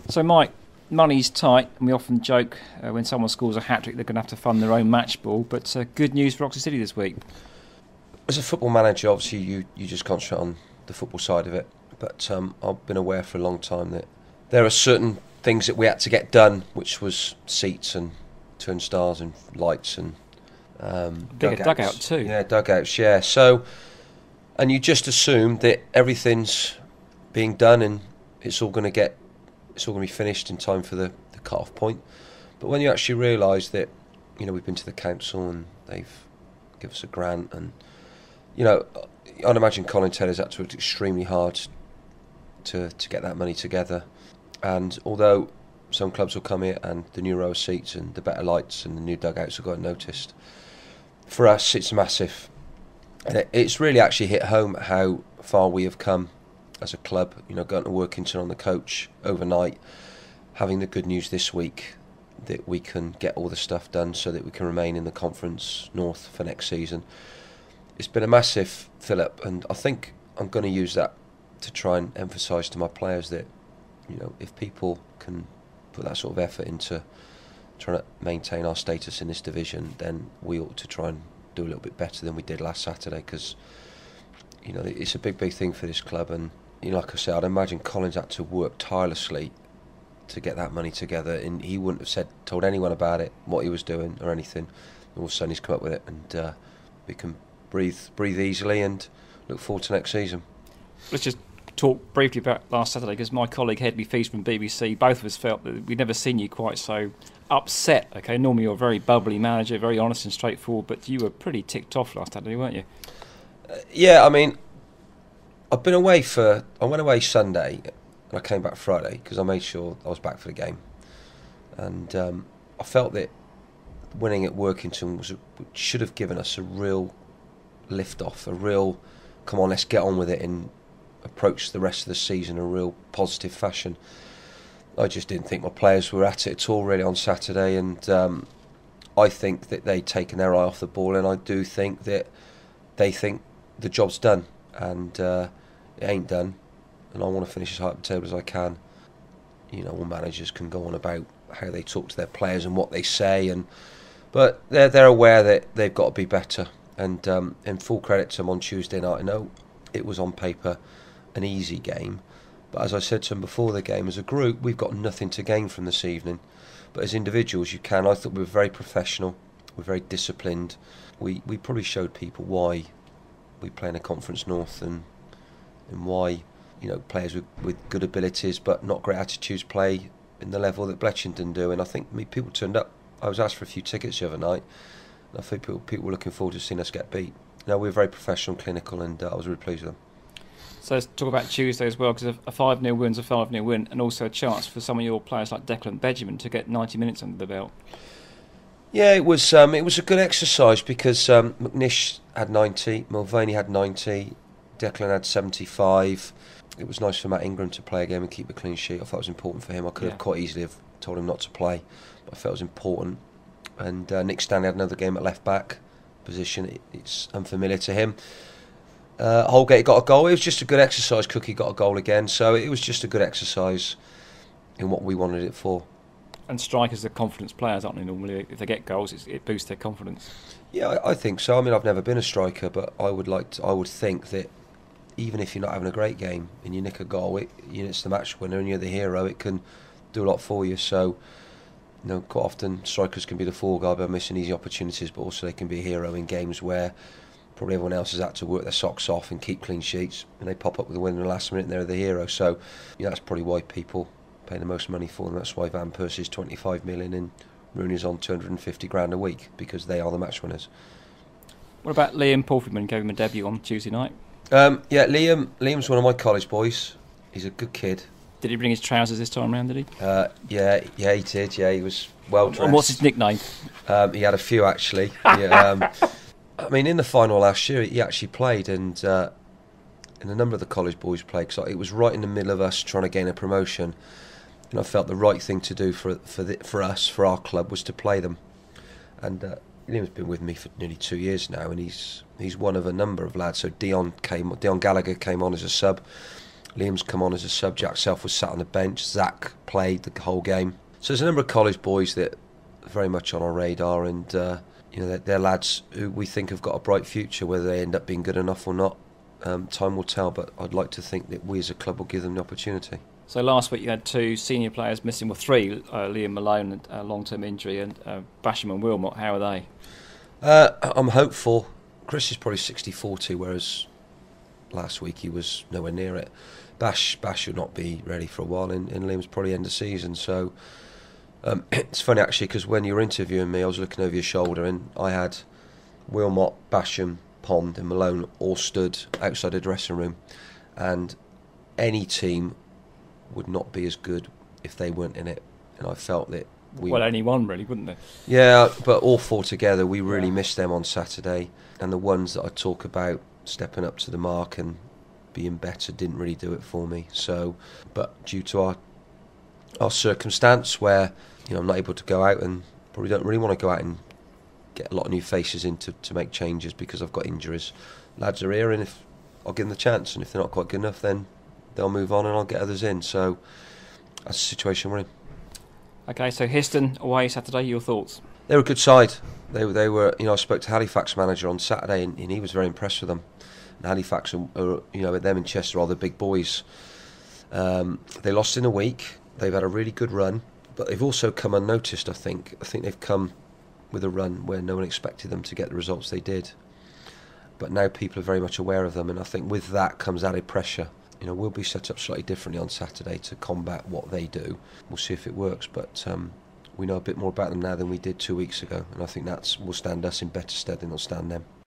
So, Mike, money's tight, and we often joke when someone scores a hat-trick they're going to have to fund their own match ball, but good news for Oxford City this week. As a football manager, obviously you just concentrate on the football side of it, but I've been aware for a long time that there are certain things that we had to get done, which was seats and turnstiles and lights and bigger dugout too. Yeah, dugouts, yeah. So, and you just assume that everything's being done and it's all going to be finished in time for the cut-off point. But when you actually realise that, we've been to the council and they've given us a grant, and I'd imagine Colin Taylor's had to work extremely hard to get that money together. And although some clubs will come here and the new row of seats and the better lights and the new dugouts have got noticed, for us it's massive. And it's really actually hit home how far we have come as a club. Going to Workington on the coach overnight, having the good news this week that we can get all the stuff done so that we can remain in the Conference North for next season. It's been a massive fill-up, and I think I'm going to use that to try and emphasise to my players that, if people can put that sort of effort into trying to maintain our status in this division, then we ought to try and do a little bit better than we did last Saturday, because it's a big thing for this club. And like I said, I'd imagine Colin's had to work tirelessly to get that money together, and he wouldn't have told anyone about it, what he was doing or anything. All of a sudden he's come up with it, and we can breathe easily and look forward to next season. Let's just talk briefly about last Saturday, because my colleague Hedley Feast from BBC, both of us felt that we'd never seen you quite so upset. Okay, normally you're a very bubbly manager, very honest and straightforward, but you were pretty ticked off last Saturday, weren't you? Yeah, I mean, I went away Sunday and I came back Friday because I made sure I was back for the game, and I felt that winning at Workington should have given us a real lift off, a real come on, let's get on with it and approach the rest of the season in a real positive fashion. I just didn't think my players were at it at all really on Saturday, and I think that they'd taken their eye off the ball, and I do think that they think the job's done, and it ain't done, and I want to finish as high up the table as I can. All managers can go on about how they talk to their players and what they say, but they're aware that they've got to be better, and in full credit to them on Tuesday night, I know it was on paper an easy game, but as I said to them before the game, as a group we've got nothing to gain from this evening, but as individuals you can. I thought we were very professional, we're very disciplined. We probably showed people why we play in a Conference North, and why players with good abilities but not great attitudes play in the level that Bletchington do. And I think people turned up. I was asked for a few tickets the other night, and I think people were looking forward to seeing us get beat. We were very professional, clinical, and I was really pleased with them. So let's talk about Tuesday as well, because a 5-0 win's a 5-0 win, and also a chance for some of your players like Declan Benjamin to get 90 minutes under the belt. Yeah, it was a good exercise, because McNish had 90, Mulvaney had 90, Declan had 75. It was nice for Matt Ingram to play a game and keep a clean sheet. I thought it was important for him. I could have quite easily have told him not to play, but I felt it was important. And Nick Stanley had another game at left back position. It's unfamiliar to him. Holgate got a goal. It was just a good exercise. Cookie got a goal again, so it was just a good exercise in what we wanted it for. And strikers are confidence players, aren't they? Normally, if they get goals, it boosts their confidence. Yeah, I think so. I mean, I've never been a striker, but I would think that even if you're not having a great game and you nick a goal, it's the match winner and you're the hero. It can do a lot for you. So, quite often strikers can be the fall guy by missing easy opportunities, but also they can be a hero in games where probably everyone else has had to work their socks off and keep clean sheets, and they pop up with a win in the last minute and they're the hero. So, that's probably why people pay the most money for them. That's why Van Persie's 25 million and Rooney's on 250 grand a week, because they are the match winners. What about Liam Porfyman? Gave him a debut on Tuesday night. Liam's one of my college boys. He's a good kid. Did he bring his trousers this time round, did he? Yeah, he did. Yeah, he was well dressed. And what's his nickname? He had a few, actually. Yeah, I mean, in the final last year, he actually played, and a number of the college boys played, because it was right in the middle of us trying to gain a promotion, and I felt the right thing to do for us, for our club, was to play them. And Liam's been with me for nearly 2 years now, and he's one of a number of lads. So Dion Gallagher came on as a sub Liam's come on as a sub. Jack Self was sat on the bench. Zach played the whole game. So there's a number of college boys that are very much on our radar, and they're lads who we think have got a bright future. Whether they end up being good enough or not, time will tell. But I'd like to think that we as a club will give them the opportunity. So last week you had 2 senior players missing, well 3, Liam Malone, a long-term injury, and Basham and Wilmot. How are they? I'm hopeful. Chris is probably 60-40, whereas last week he was nowhere near it. Bash will not be ready for a while, and Liam's probably end of season. So it's funny actually, because when you were interviewing me, I was looking over your shoulder, and I had Wilmot, Basham, Pond, and Malone all stood outside the dressing room, and any team would not be as good if they weren't in it. And I felt that only one really, wouldn't they? Yeah, but all 4 together, we really missed them on Saturday. And the ones that I talk about stepping up to the mark and being better didn't really do it for me. So, but due to our circumstance where I'm not able to go out, and probably don't really want to go out and get a lot of new faces in to make changes because I've got injuries. Lads are here, and if I'll give them the chance, and if they're not quite good enough, then they'll move on and I'll get others in. So that's the situation we're in. Okay, so Histon away Saturday, your thoughts? They were a good side. They were. I spoke to Halifax manager on Saturday, and he was very impressed with them. And Halifax are them and Chester are the big boys. They lost in a week. They've had a really good run, but they've also come unnoticed. I think they've come with a run where no one expected them to get the results they did. But now people are very much aware of them, and I think with that comes added pressure. We'll be set up slightly differently on Saturday to combat what they do. We'll see if it works, but we know a bit more about them now than we did 2 weeks ago, and I think that will stand us in better stead than it'll stand them.